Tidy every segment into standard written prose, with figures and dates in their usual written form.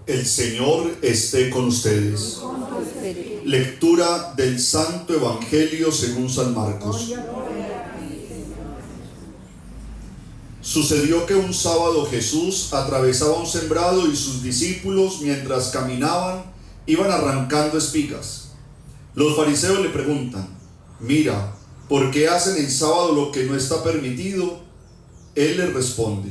El Señor esté con ustedes. Lectura del Santo Evangelio según San Marcos. Sucedió que un sábado Jesús atravesaba un sembrado y sus discípulos, mientras caminaban, iban arrancando espigas. Los fariseos le preguntan: mira, ¿por qué hacen en sábado lo que no está permitido? Él les responde: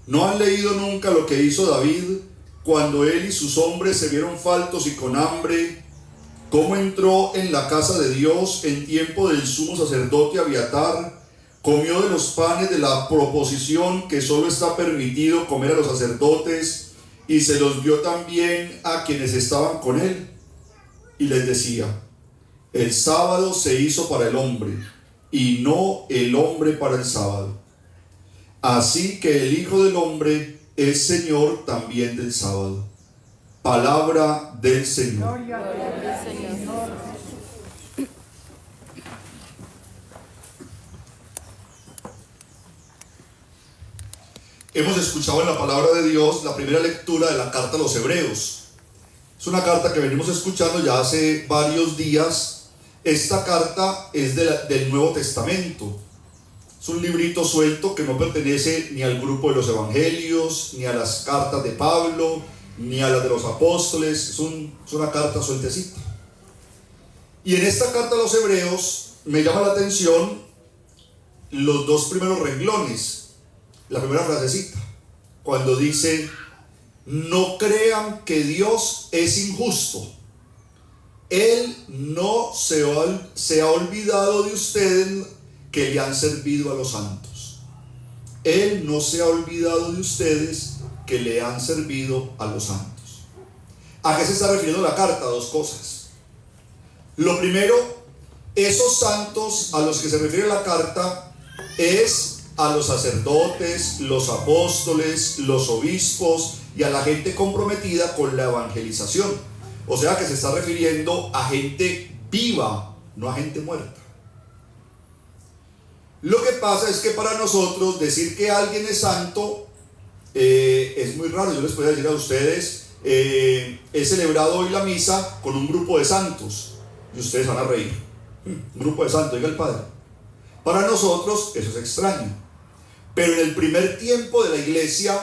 ¿no han leído nunca lo que hizo David cuando él y sus hombres se vieron faltos y con hambre? ¿Cómo entró en la casa de Dios en tiempo del sumo sacerdote Abiatar? Comió de los panes de la proposición que solo está permitido comer a los sacerdotes y se los dio también a quienes estaban con él. Y les decía: el sábado se hizo para el hombre y no el hombre para el sábado. Así que el Hijo del Hombre es Señor también del sábado. Palabra del Señor. Gloria al Señor. Hemos escuchado en la palabra de Dios la primera lectura de la carta a los Hebreos. Es una carta que venimos escuchando ya hace varios días. Esta carta es del Nuevo Testamento. Es un librito suelto que no pertenece ni al grupo de los evangelios, ni a las cartas de Pablo, ni a las de los apóstoles. Es una carta sueltecita. Y en esta carta a los Hebreos me llama la atención los dos primeros renglones. La primera frasecita, cuando dice: no crean que Dios es injusto. Él no se ha olvidado de ustedes que le han servido a los santos. Él no se ha olvidado de ustedes que le han servido a los santos. ¿A qué se está refiriendo la carta? Dos cosas. Lo primero, esos santos a los que se refiere la carta es a los sacerdotes, los apóstoles, los obispos y a la gente comprometida con la evangelización. O sea que se está refiriendo a gente viva, no a gente muerta. Lo que pasa es que para nosotros decir que alguien es santo es muy raro. Yo les podría decir a ustedes, he celebrado hoy la misa con un grupo de santos, y ustedes van a reír. Un grupo de santos, diga el Padre. Para nosotros eso es extraño. Pero en el primer tiempo de la iglesia,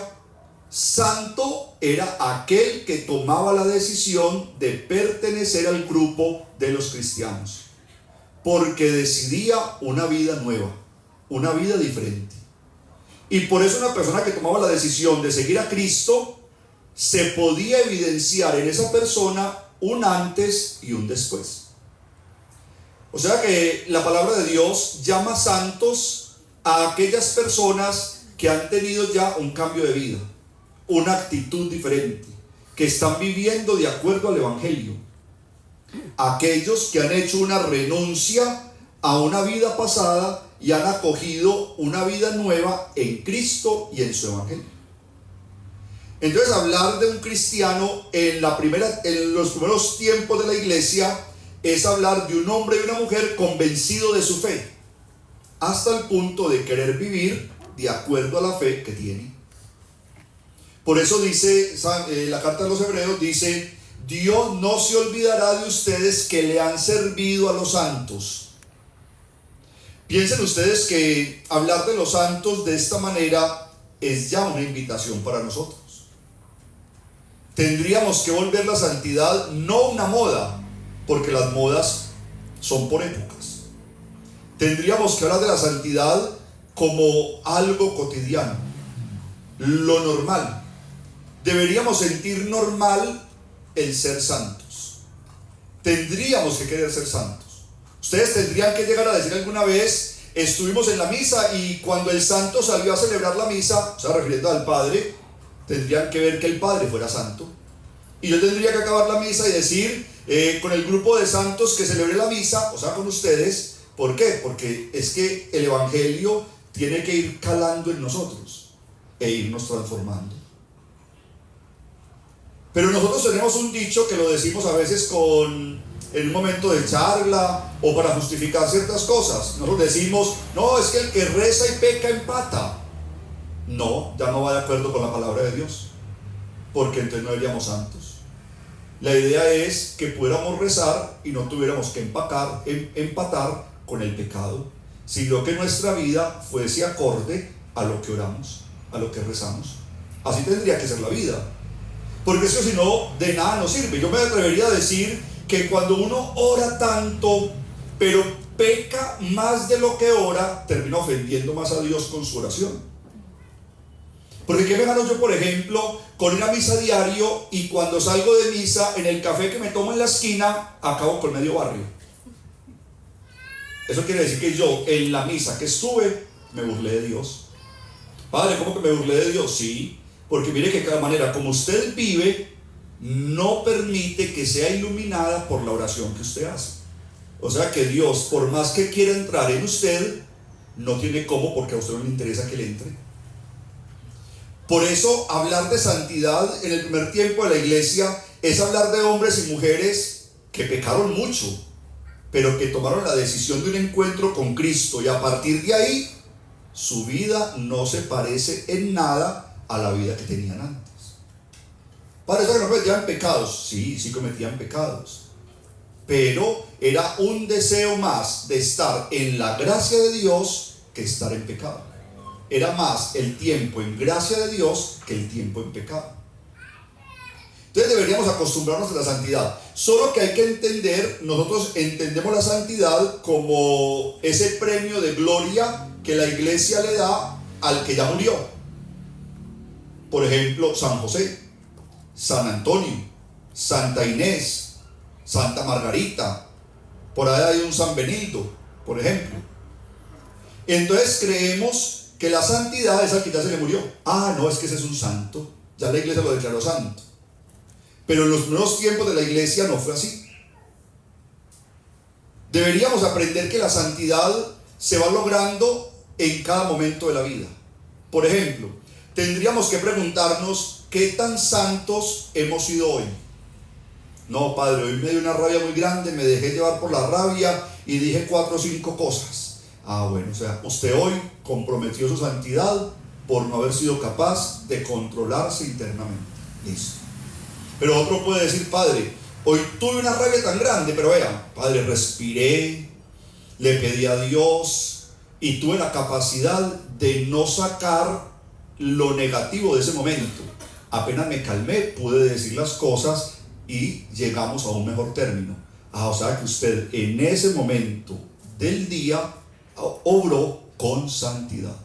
santo era aquel que tomaba la decisión de pertenecer al grupo de los cristianos, porque decidía una vida nueva, una vida diferente. Y por eso una persona que tomaba la decisión de seguir a Cristo, se podía evidenciar en esa persona un antes y un después. O sea que la palabra de Dios llama santos a aquellas personas que han tenido ya un cambio de vida, una actitud diferente, que están viviendo de acuerdo al Evangelio. Aquellos que han hecho una renuncia a una vida pasada y han acogido una vida nueva en Cristo y en su Evangelio. Entonces, hablar de un cristiano en los primeros tiempos de la iglesia es hablar de un hombre y una mujer convencido de su fe, hasta el punto de querer vivir de acuerdo a la fe que tiene. Por eso dice la carta de los Hebreos, dice: Dios no se olvidará de ustedes que le han servido a los santos. Piensen ustedes que hablar de los santos de esta manera es ya una invitación para nosotros. Tendríamos que volver la santidad no una moda, porque las modas son por épocas. Tendríamos que hablar de la santidad como algo cotidiano, lo normal. Deberíamos sentir normal el ser santos. Tendríamos que querer ser santos. Ustedes tendrían que llegar a decir alguna vez: estuvimos en la misa y cuando el santo salió a celebrar la misa, o sea, refiriendo al Padre, tendrían que ver que el Padre fuera santo. Y yo tendría que acabar la misa y decir, con el grupo de santos que celebré la misa, o sea, con ustedes. ¿Por qué? Porque es que el Evangelio tiene que ir calando en nosotros e irnos transformando. Pero nosotros tenemos un dicho que lo decimos a veces en un momento de charla o para justificar ciertas cosas. Nosotros decimos: no, es que el que reza y peca empata. No, ya no va de acuerdo con la palabra de Dios. porque entonces no seríamos santos. La idea es que pudiéramos rezar y no tuviéramos que empatar con el pecado, sino que nuestra vida fuese acorde a lo que oramos, a lo que rezamos. Así tendría que ser la vida, porque eso, si no, de nada nos sirve. Yo me atrevería a decir que cuando uno ora tanto, pero peca más de lo que ora, termina ofendiendo más a Dios con su oración. Porque ¿qué me gano yo, por ejemplo, con ir a misa diario y cuando salgo de misa, en el café que me tomo en la esquina, acabo con medio barrio? Eso quiere decir que yo, en la misa que estuve, me burlé de Dios. Padre, ¿cómo que me burlé de Dios? Sí, porque mire que cada manera como usted vive, no permite que sea iluminada por la oración que usted hace. O sea que Dios, por más que quiera entrar en usted, no tiene cómo, porque a usted no le interesa que le entre. Por eso hablar de santidad en el primer tiempo de la iglesia es hablar de hombres y mujeres que pecaron mucho, pero que tomaron la decisión de un encuentro con Cristo, y a partir de ahí su vida no se parece en nada a la vida que tenían antes. Para eso que no cometían pecados, sí cometían pecados, pero era un deseo más de estar en la gracia de Dios que estar en pecado. Era más el tiempo en gracia de Dios que el tiempo en pecado. Entonces deberíamos acostumbrarnos a la santidad. Solo que hay que entender, nosotros entendemos la santidad como ese premio de gloria que la iglesia le da al que ya murió. Por ejemplo, San José, San Antonio, Santa Inés, Santa Margarita, por ahí hay un San Benito, por ejemplo. Entonces creemos que la santidad es al que ya se le murió. No, es que ese es un santo, ya la iglesia lo declaró santo. Pero en los primeros tiempos de la iglesia no fue así. Deberíamos aprender que la santidad se va logrando en cada momento de la vida. Por ejemplo, tendríamos que preguntarnos qué tan santos hemos sido hoy. No, padre, hoy me dio una rabia muy grande, me dejé llevar por la rabia y dije 4 o 5 cosas. Bueno, o sea, usted hoy comprometió su santidad por no haber sido capaz de controlarse internamente. Listo. Pero otro puede decir, padre, hoy tuve una rabia tan grande, pero vean, padre, respiré, le pedí a Dios y tuve la capacidad de no sacar lo negativo de ese momento. Apenas me calmé, pude decir las cosas y llegamos a un mejor término. O sea que usted en ese momento del día obró con santidad.